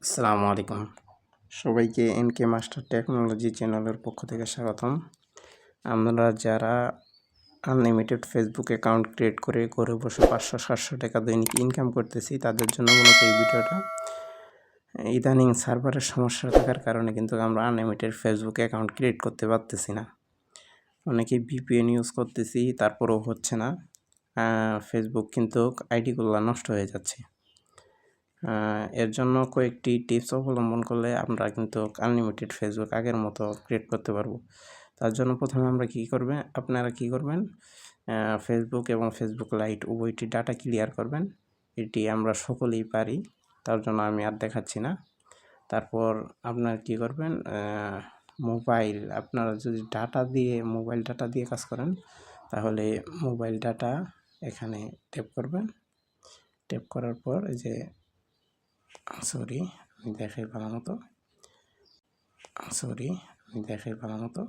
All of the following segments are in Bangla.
আসসালামু আলাইকুম। সবাইকে এনকে মাস্টার টেকনোলজি চ্যানেলের পক্ষ থেকে স্বাগতম। আমরা যারা আনলিমিটেড ফেসবুক অ্যাকাউন্ট ক্রিয়েট করে ঘরে বসে 500-700 টাকা দৈনিক ইনকাম করতেছি, তাদের জন্য মূলত এই ভিডিওটা। ইদানিং সার্ভারের সমস্যা থাকার কারণে কিন্তু আমরা আনলিমিটেড ফেসবুক অ্যাকাউন্ট ক্রিয়েট করতে পারতেছি না। অনেকেই VPN ইউজ করতেছি, তারপরেও হচ্ছে না। ফেসবুক কিন্তু আইডিগুলো নষ্ট হয়ে যাচ্ছে। এর জন্য কয়েকটি টিপস অবলম্বন করলে আমরা কিন্তু আনলিমিটেড ফেসবুক আগের মতো ক্রিয়েট করতে পারবো। তার জন্য প্রথমে আপনারা কি করবেন, ফেসবুক এবং ফেসবুক লাইট উভয়টি ডাটা ক্লিয়ার করবেন। এটি আমরা সকলেই পারি, তার জন্য আমি আর দেখাচ্ছি না। তারপর আপনারা কি করবেন, আপনারা যদি মোবাইল ডাটা দিয়ে কাজ করেন, তাহলে মোবাইল ডাটা এখানে ট্যাপ করবেন। ট্যাপ করার পর এই যে আমি দেখাই ভালো মতো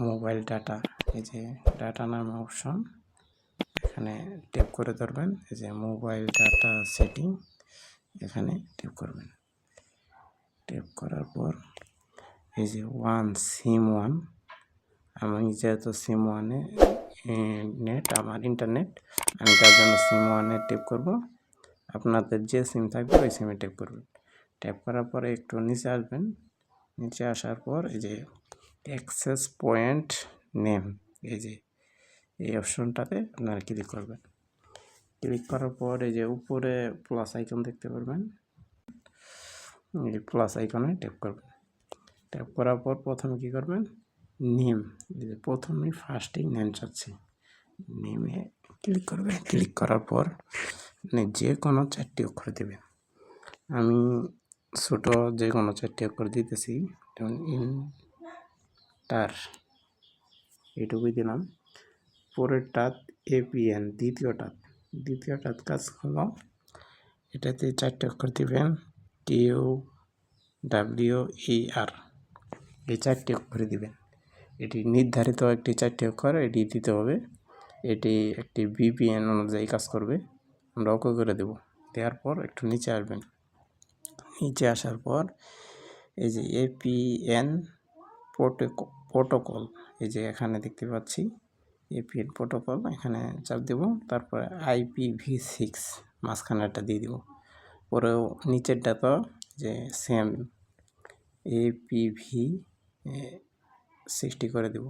মোবাইল ডাটা, এই যে ডাটা নামে অপশন, এখানে ট্যাপ করে ধরবেন। এই যে মোবাইল ডাটা সেটিং, এখানে ট্যাপ করবেন। ট্যাপ করার পর এই যে সিম ওয়ান, আমি যেহেতু সিম ওয়ানে নেট, আমার ইন্টারনেট, আমি তার জন্য সিম ওয়ানে ট্যাপ করব। আপনাদের যে সিম থাকবে ওই সিমে ট্যাপ করবেন। ট্যাপ করার পরে একটু নিচে আসবেন। নিচে আসার পর এই যে অ্যাক্সেস পয়েন্ট নেম, এই যে এই অপশনটাতে আপনারা ক্লিক করবেন। ক্লিক করার পর এই যে উপরে প্লাস আইকন দেখতে পারবেন, এই প্লাস আইকনে ট্যাপ করবেন। ট্যাপ করার পর প্রথমে কী করবেন, নেম, এই যে প্রথমেই ফার্স্টেই নেম চাচ্ছি, নেমে ক্লিক করবেন। ক্লিক করার পর যে কোনো 4টি অক্ষর দেবেন। আমি ছোট যে কোনো 4টি অক্ষর দিতেছি, যেমন ইন্টার, এটুকুই দিলাম। পরেরটাত APN, দ্বিতীয়টাত কাজ হলো, এটাতে 4টি অক্ষর দিবেন, QWER, এই 4টি অক্ষর দিবেন। এটি নির্ধারিত একটি 4টি অক্ষর, এটি দিতে হবে। এটি একটি VPN অনুযায়ী কাজ করবে। আমরা ওকে করে দেব। দেওয়ার পর একটু নিচে আসবেন। নিচে আসার পর এই যে APN প্রোটোকল, এই যে এখানে দেখতে পাচ্ছি APN প্রোটোকল, এখানে চাপ দেব। তারপরে IPv6 মাঝখানেরটা দিয়ে দেব। পরেও নিচেরটা তো যে সেম APv60 করে দেব।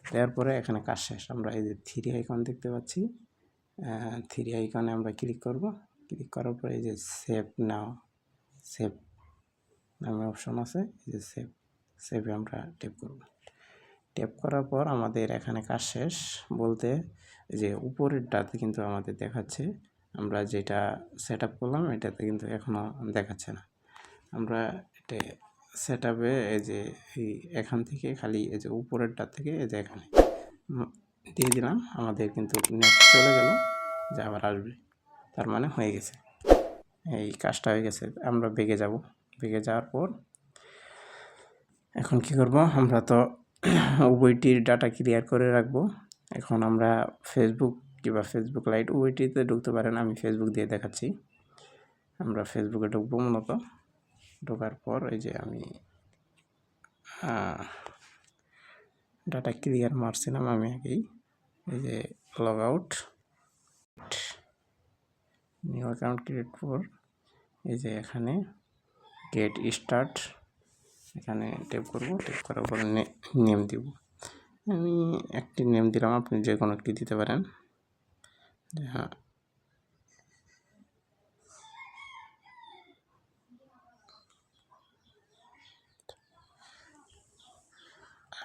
দেওয়ার পরে এখানে কাজ শেষ। আমরা এই যে 3 আইকন দেখতে পাচ্ছি, 3 আইকনে আমরা ক্লিক করব। ক্লিক করার পরে এই যে সেভ নামে অপশন আছে, এই যে সেভে আমরা ট্যাপ করব। ট্যাপ করার পর আমাদের এখানে কাজ শেষ বলতে, যে উপরেরটাতে কিন্তু আমাদের দেখাচ্ছে, আমরা যেটা সেট আপ করলাম এটাতে কিন্তু এখনও দেখাচ্ছে না। আমরা এটা সেট আপে এই যে এখান থেকে খালি এই যে উপরেরটা থেকে এই যে এখানে দিয়ে দিলাম, আমাদের কিন্তু নেক্সট চলে গেল, যে আবার আসবে, তার মানে হয়ে গেছে, এই কাজটা হয়ে গেছে। আমরা বেগে যাব। বেগে যাওয়ার পর এখন কি করব, আমরা তো উভয়টির ডাটা ক্লিয়ার করে রাখবো। এখন আমরা ফেসবুক কিংবা ফেসবুক লাইট উভয়টিতে ঢুকতে পারেন, আমি ফেসবুক দিয়ে দেখাচ্ছি। আমরা ফেসবুকে ঢুকবো। মূলত ঢোকার পর এই যে আমি ডাটা ক্লিয়ার মারছিলাম আমি আগেই, এই যে log out, new account create for, এই যে এখানে গেট স্টার্ট, এখানে ট্যাপ করব। ট্যাপ করার পর নেম দিব। আমি একটি নেম দিলাম, আপনি যে কোনো একটি দিতে পারেন। হ্যাঁ,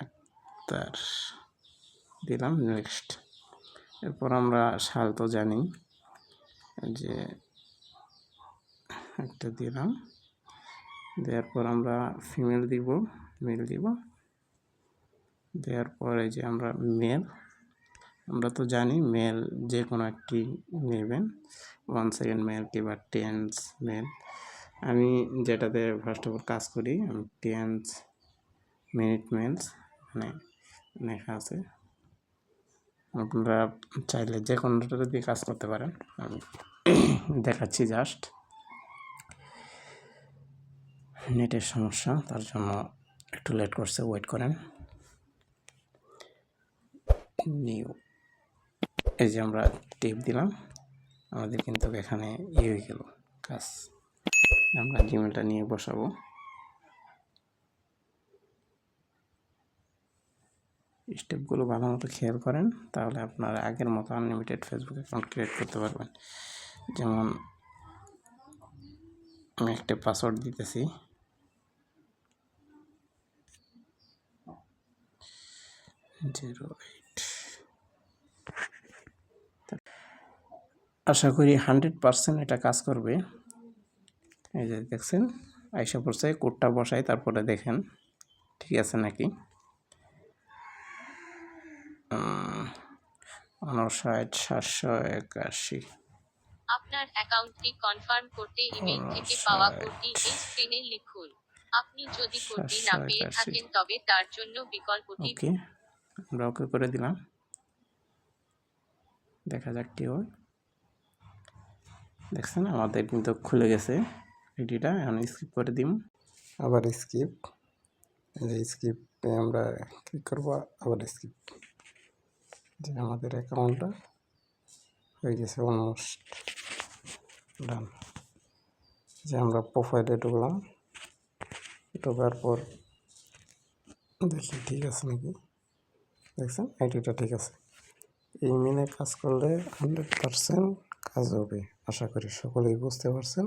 আক্তার দিলাম, নেক্সট। এরপর আমরা সাল তো জানি, যে একটা দিলাম। দেওয়ার পর আমরা ফিমেল দিব, মেল দিব। দেওয়ার পর এই যে আমরা মেল, আমরা তো জানি মেল যে কোনো একটি নেবেন, 1 সেকেন্ড মেল কিংবা 10 মেল। আমি যেটাতে ফার্স্ট অফ অল কাজ করি, আমি 10 মিনিট মেলস মানে লেখা আছে। আপনারা চাইলে যে কোনোটা দিয়ে কাজ করতে পারেন, আমি দেখাচ্ছি জাস্ট। নেটের সমস্যা, তার জন্য একটু লেট করছে, ওয়েট করেন। নিউ, এই যে আমরা টেপ দিলাম, আমাদের কিন্তু এখানে হয়ে গেল কাজ। আমরা জিমেলটা নিয়ে বসাবো। স্টেপগুলো ভালো মতো খেয়াল করেন, তাহলে আপনারা আগের মতো আনলিমিটেড ফেসবুক অ্যাকাউন্ট ক্রিয়েট করতে পারবেন। যেমন আমি একটা পাসওয়ার্ড দিতেছি, আশা করি 100% এটা কাজ করবে। এই যে দেখছেন আইসা পড়ছে, কোডটা বসাই তারপরে দেখেন ঠিক আছে নাকি। 59 781। আপনার অ্যাকাউন্টটি কনফার্ম করতে ইমেল থেকে পাওয়া কোডটি এই স্ক্রিনে লিখুন। আপনি যদি কোডটি না পেয়ে 781। থাকেন তবে তার জন্য বিকল্পটি ওকে, আমরা ওকে করে দিলাম, দেখা যাক কি হয়। দেখছেন আমাদের কিন্তু খুলে গেছে আইডিটা। এখন স্কিপ করে দিম, আবার স্কিপ। এই স্কিপে আমরা ক্লিক করবো, আবার স্কিপ। যে আমাদের অ্যাকাউন্টটা হয়ে গেছে অলমোস্ট ডান। যে আমরা প্রোফাইলে ঢুকলাম, ঢোকার পর দেখি ঠিক আছে নাকি। দেখছেন আইডিটা ঠিক আছে। এই মেনে কাজ করলে 100% কাজ হবে। আশা করি সকলেই বুঝতে পারছেন।